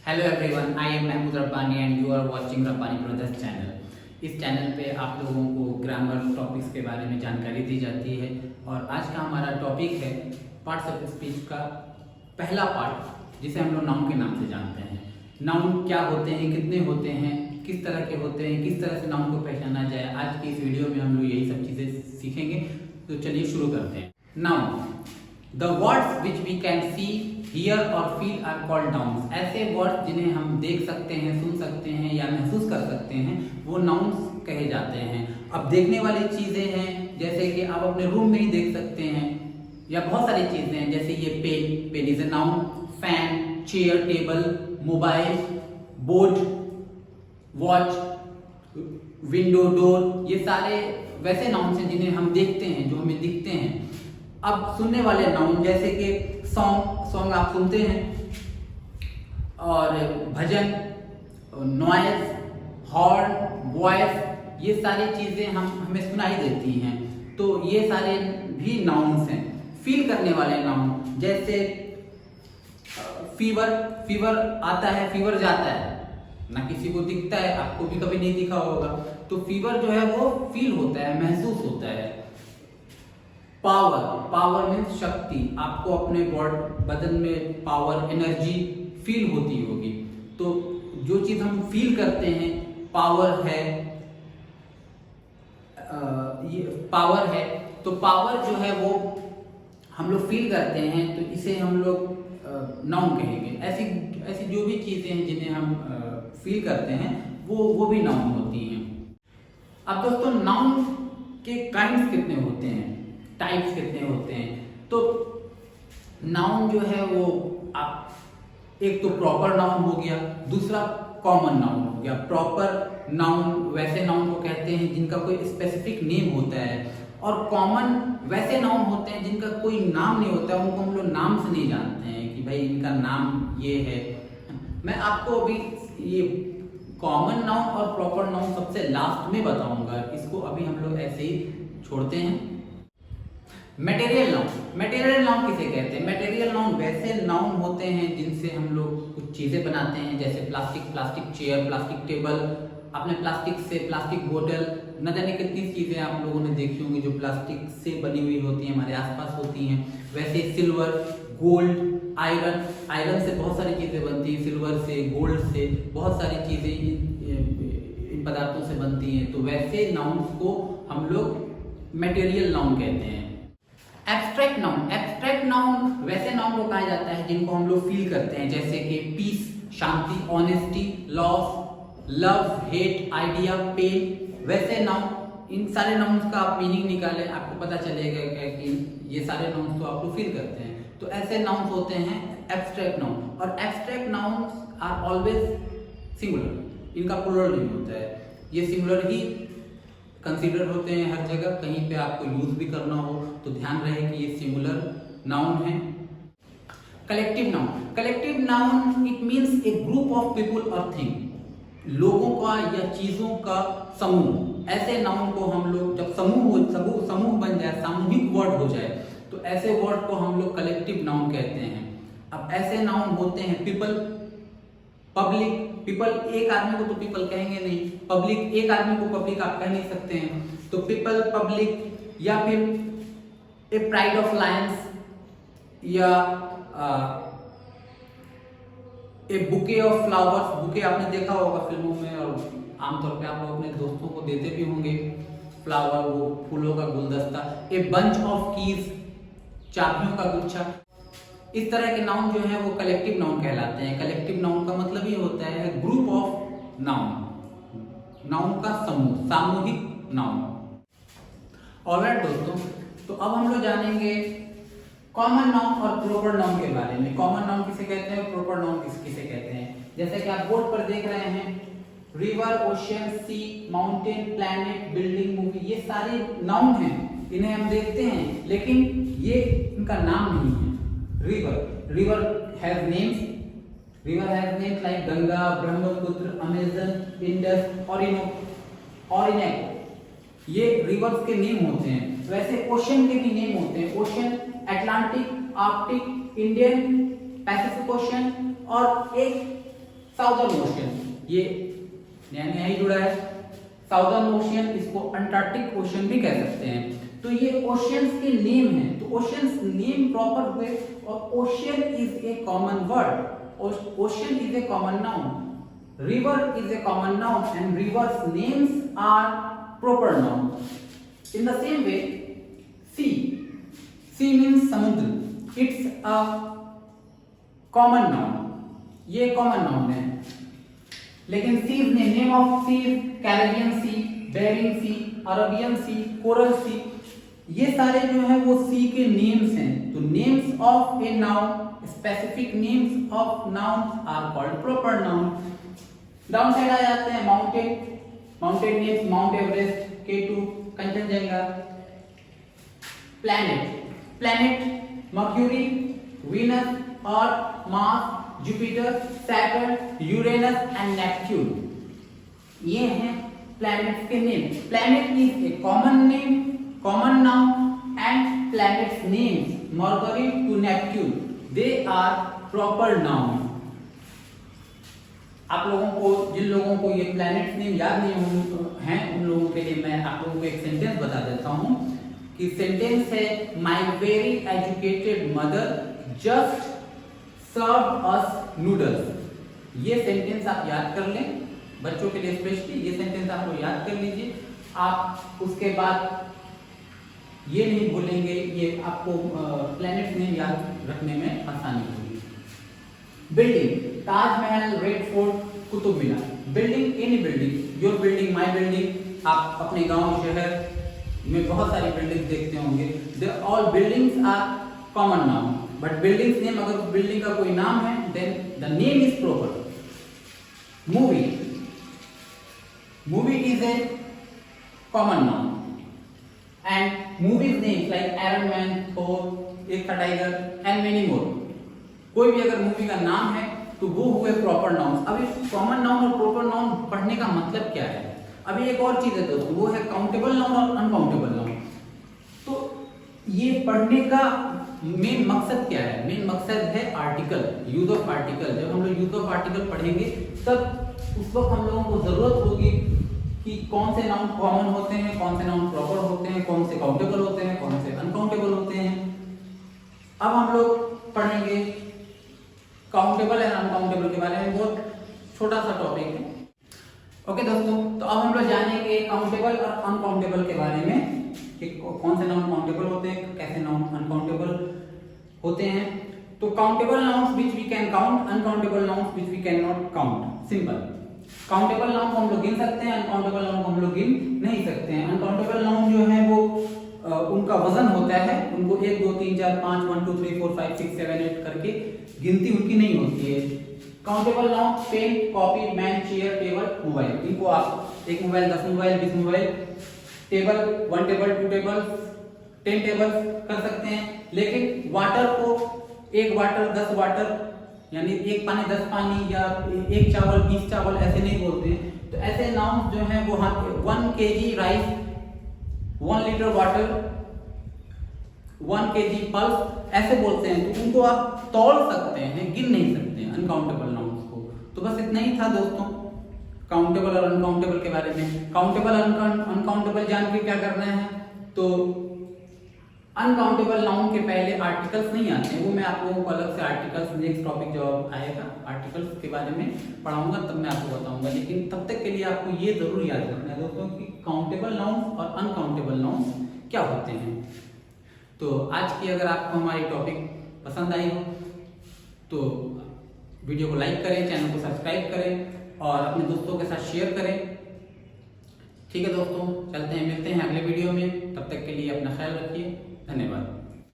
Hello everyone, I am Mahmood Rabbani and you are watching Rabbani brothers channel. इस channel पे आप लोगों को ग्रामर टॉपिक्स के बारे में जानकारी दी जाती है और आज का हमारा टॉपिक है पार्ट्स ऑफ स्पीच का पहला पार्ट, जिसे हम लोग नाउन के नाम से जानते हैं। नाउन क्या होते हैं, कितने होते हैं, किस तरह के होते हैं, किस तरह से नाउन को पहचाना जाए, आज की इस वीडियो में हम लोग यही सब चीज़ें सीखेंगे। तो चलिए शुरू करते हैं। Noun, the words which we can see, hear और फील आर कॉल्ड नाउन्स। ऐसे वर्ड्स जिन्हें हम देख सकते हैं, सुन सकते हैं या महसूस कर सकते हैं, वो नाउन्स कहे जाते हैं। अब देखने वाली चीजें हैं, जैसे कि आप अपने रूम में ही देख सकते हैं, या बहुत सारी चीजें हैं, जैसे ये pen, pen is a noun, fan, chair, table, mobile, board, watch, window, door, ये सारे वैसे नाउन्स हैं जिन्हें हम देखते हैं, जो हमें दिखते हैं। अब सुनने वाले नाउन, जैसे कि सॉन्ग आप सुनते हैं, और भजन, नॉइज, हॉर्न, वॉइस, ये सारी चीजें हमें सुनाई देती हैं। तो ये सारे भी नाउन्स हैं। फील करने वाले नाउन, जैसे फीवर आता है, फीवर जाता है, ना किसी को दिखता है, आपको भी कभी नहीं दिखा होगा। तो फीवर जो है वो फील होता है, महसूस होता है। पावर मीन्स शक्ति, आपको अपने बदन में पावर, एनर्जी फील होती होगी। तो जो चीज हम फील करते हैं, पावर है, ये पावर है। तो पावर जो है वो हम लोग फील करते हैं, तो इसे हम लोग नाउन कहेंगे। ऐसी जो भी चीजें हैं जिन्हें हम फील करते हैं, वो भी नाउन होती हैं। अब दोस्तों, नाउन के काइंड्स कितने होते हैं, टाइप्स कितने होते हैं? तो नाउन जो है वो आप एक तो प्रॉपर नाउन हो गया, दूसरा कॉमन नाउन हो गया। प्रॉपर नाउन वैसे नाउन को कहते हैं जिनका कोई स्पेसिफिक नेम होता है, और कॉमन वैसे नाउन होते हैं जिनका कोई नाम नहीं होता है, उनको हम लोग नाम से नहीं जानते हैं कि भाई इनका नाम ये है। मैं आपको अभी ये कॉमन नाउन और प्रॉपर नाउन सबसे लास्ट में बताऊंगा, इसको अभी हम लोग ऐसे ही छोड़ते हैं। मटेरियल नाउन किसे कहते हैं? मटेरियल नाउन वैसे नाउन होते हैं जिनसे हम लोग कुछ चीजें बनाते हैं, जैसे प्लास्टिक चेयर, प्लास्टिक टेबल, आपने प्लास्टिक से प्लास्टिक बोतल, न जाने कितनी चीजें आप लोगों ने देखी होंगी जो प्लास्टिक से बनी हुई होती हैं, हमारे आसपास होती हैं। वैसे सिल्वर, गोल्ड, आयरन से बहुत सारी चीजें बनती हैं, सिल्वर से, गोल्ड से, बहुत सारी चीजें इन पदार्थों से बनती हैं। तो वैसे नाउन्स को हम लोग मटेरियल नाउन कहते हैं। एब्स्ट्रैक्ट नाउन वैसे नाउन को कहा जाता है जिनको हम लोग फील करते हैं, जैसे कि पीस, शांति, honesty, loss, love, hate, idea, pen. वैसे नाउन, इन सारे नाउन्स का आप मीनिंग निकालें, आपको पता चलेगा कि ये सारे नाउन्स तो आप लोग फील करते हैं। तो ऐसे नाउन्स होते हैं एब्स्ट्रैक्ट नाउन, और abstract nouns are always singular, इनका प्लूरल नहीं होता है। ये सिंगुलर ही कंसीडर होते हैं हर जगह। कहीं पे आपको यूज भी करना हो तो ध्यान रहे कि ये सिंगुलर नाउन है। Collective noun it means A group of people और थिंग, लोगों का या चीजों का समूह। ऐसे नाउन को हम लोग जब समूह बन जाए, सामूहिक वर्ड हो जाए, तो ऐसे वर्ड को हम लोग कलेक्टिव नाउन कहते हैं। अब ऐसे नाउन होते हैं पीपल, पब्लिक। पीपल, एक आदमी को तो पीपल कहेंगे नहीं, पब्लिक, एक आदमी को पब्लिक आप कह नहीं सकते हैं। तो पीपल, पब्लिक, या फिर ए प्राइड ऑफ लायंस, या ए बुके ऑफ फ्लावर्स। बुके आपने देखा होगा फिल्मों में, और आमतौर पे आप लोग अपने दोस्तों को देते भी होंगे फ्लावर, वो फूलों का गुलदस्ता। ए बंच ऑफ कीज, चाबियों का गुच्छा। इस तरह के नाउन जो है वो कलेक्टिव नाउन कहलाते हैं। कलेक्टिव नाउन का मतलब ये होता है ग्रुप ऑफ नाउन, नाउन का समूह, सामूहिक नाउन। ऑलराइट दोस्तों, तो अब हम लोग जानेंगे कॉमन नाउन और प्रॉपर नाउन के बारे में। कॉमन नाउन किसे कहते हैं, प्रॉपर नाउन किसे कहते हैं? जैसे कि आप बोर्ड पर देख रहे हैं, रिवर, ओशियन, सी, माउंटेन, प्लैनेट, बिल्डिंग, मूवी, ये सारे नाउन हैं, इन्हें हम देखते हैं, लेकिन ये इनका नाम नहीं है। River has names like Ganga, Brahmaputra, Amazon, Indus, Orinoco. ये रिवर्स के नेम होते हैं। वैसे ओशन के भी नेम होते हैं। Ocean, Atlantic, Arctic, Indian, Pacific ocean, और एक साउदर्न ओशियन, ये नया ही जुड़ा है। साउदर्न ओशियन, इसको अंटार्कटिक ओशियन भी कह सकते हैं। तो ये ओशियंस के नेम हैं। तो ओशियंस नेम प्रॉपर हुए, और ocean is a common word, ocean is a common noun, river is a common noun, and rivers names are proper noun. In the same way sea means समुद्र, it's a common noun, ये common noun है। लेकिन seas ने name of seas, Caribbean sea, Bering sea, Arabian sea, Coral sea, ये सारे जो है वो सी के नेम्स हैं। तो names of a noun, specific names of noun are called proper noun. Down side आ जाते हैं mountain names, Mount Everest, K2, Kanchenjunga. Planet Mercury, Venus, Earth, Mars, Jupiter, Saturn, Uranus and Neptune, ये हैं प्लैनेट्स के name. Planet is a common name, common noun, and planets names Mercury to Neptune, they are proper noun. आप लोगों को, जिन लोगों को ये planets name याद नहीं हैं, उन लोगों के लिए मैं आप लोगों को एक सेंटेंस बता देता हूं कि सेंटेंस है, my very educated mother just serve us noodles. ये सेंटेंस आप याद कर लें, बच्चों के लिए स्पेशली ये सेंटेंस आप लोग याद कर लीजिए। आप उसके बाद ये नहीं भूलेंगे, ये आपको प्लैनेट नेम याद रखने में आसानी होगी। Building, Taj Mahal, red fort, Qutub Minar. Building, any building, your building, my building. आप अपने गांव शहर में बहुत सारी बिल्डिंग देखते होंगे। They all buildings are common noun, but buildings name, अगर बिल्डिंग का कोई नाम है, then the name is proper. Movie is a common noun, and movies names like Iron Man, Thor, Ek Tha tiger, and many more. कोई भी अगर movie का नाम है तो वो हुए प्रॉपर नाउन। अब इस कॉमन नाउन और प्रॉपर नाउन पढ़ने का मतलब क्या है? अभी एक और चीज है दोस्तों, वो है काउंटेबल नाउन और अनकाउंटेबल नाउन। तो ये पढ़ने का मेन मकसद क्या है? मेन मकसद है आर्टिकल, यूज ऑफ आर्टिकल। जब हम लोग यूज ऑफ आर्टिकल पढ़ेंगे तब उस वक्त हम लोगों को जरूरत होगी कि कौन से नाउन कॉमन होते हैं, कौन से नाउन प्रॉपर होते हैं, कौन से काउंटेबल होते हैं, कौन से अनकाउंटेबल होते हैं। अब हम लोग पढ़ेंगे काउंटेबल एंड अनकाउंटेबल के बारे में, बहुत छोटा सा टॉपिक है। ओके दोस्तों, तो अब हम लोग जानेंगे काउंटेबल और अनकाउंटेबल के बारे में कि कौन से नाउन काउंटेबल होते हैं, कैसे नाउन अनकाउंटेबल होते हैं। तो countable nouns which we can count, uncountable nouns which we can not count. Simple. Countable noun को हम लोग गिन सकते हैं, अनकाउंटेबल नाउन को हम लोग गिन नहीं सकते हैं। अनकाउंटेबल नाउन जो है वो उनका वजन होता है, उनको 1 2 3 4 5 1 2 3 4 5 6 7 8 करके गिनती उनकी नहीं होती है। Countable noun pen, copy, man, chair, table, mobile. इनको आप 1 mobile, 10 mobile, 20 mobile, table 1 table, 2 table, 10 table कर सकते हैं। लेकिन वाटर को 1 वाटर, 10 वाटर, यानी 1 पानी 10 पानी, या 1 चावल 20 चावल ऐसे नहीं बोलते हैं। तो ऐसे नाउन जो है वो 1 kg rice, 1 litre water, 1 kg pulse ऐसे बोलते हैं। तो उनको आप तौल सकते हैं, गिन नहीं सकते हैं अनकाउंटेबल नाउन्स को। तो बस इतना ही था दोस्तों काउंटेबल और अनकाउंटेबल के बारे में। काउंटेबल अनकाउंटेबल जान के क्या करना है, तो अनकाउंटेबल नाउन के पहले आर्टिकल्स नहीं आते हैं, वो मैं आप लोगों को अलग से आर्टिकल्स नेक्स्ट टॉपिक जब आएगा आर्टिकल्स के बारे में पढ़ाऊंगा तब मैं आपको बताऊंगा। लेकिन तब तक के लिए आपको ये जरूर याद रखना है दोस्तों कि काउंटेबल नाउन्स और अनकाउंटेबल नाउन्स क्या होते हैं। तो आज की अगर आपको हमारी टॉपिक पसंद आई हो तो वीडियो को लाइक करें, चैनल को सब्सक्राइब करें और अपने दोस्तों के साथ शेयर करें। ठीक है दोस्तों, चलते हैं, मिलते हैं अगले वीडियो में। तब तक के लिए अपना ख्याल रखिए। धन्यवाद।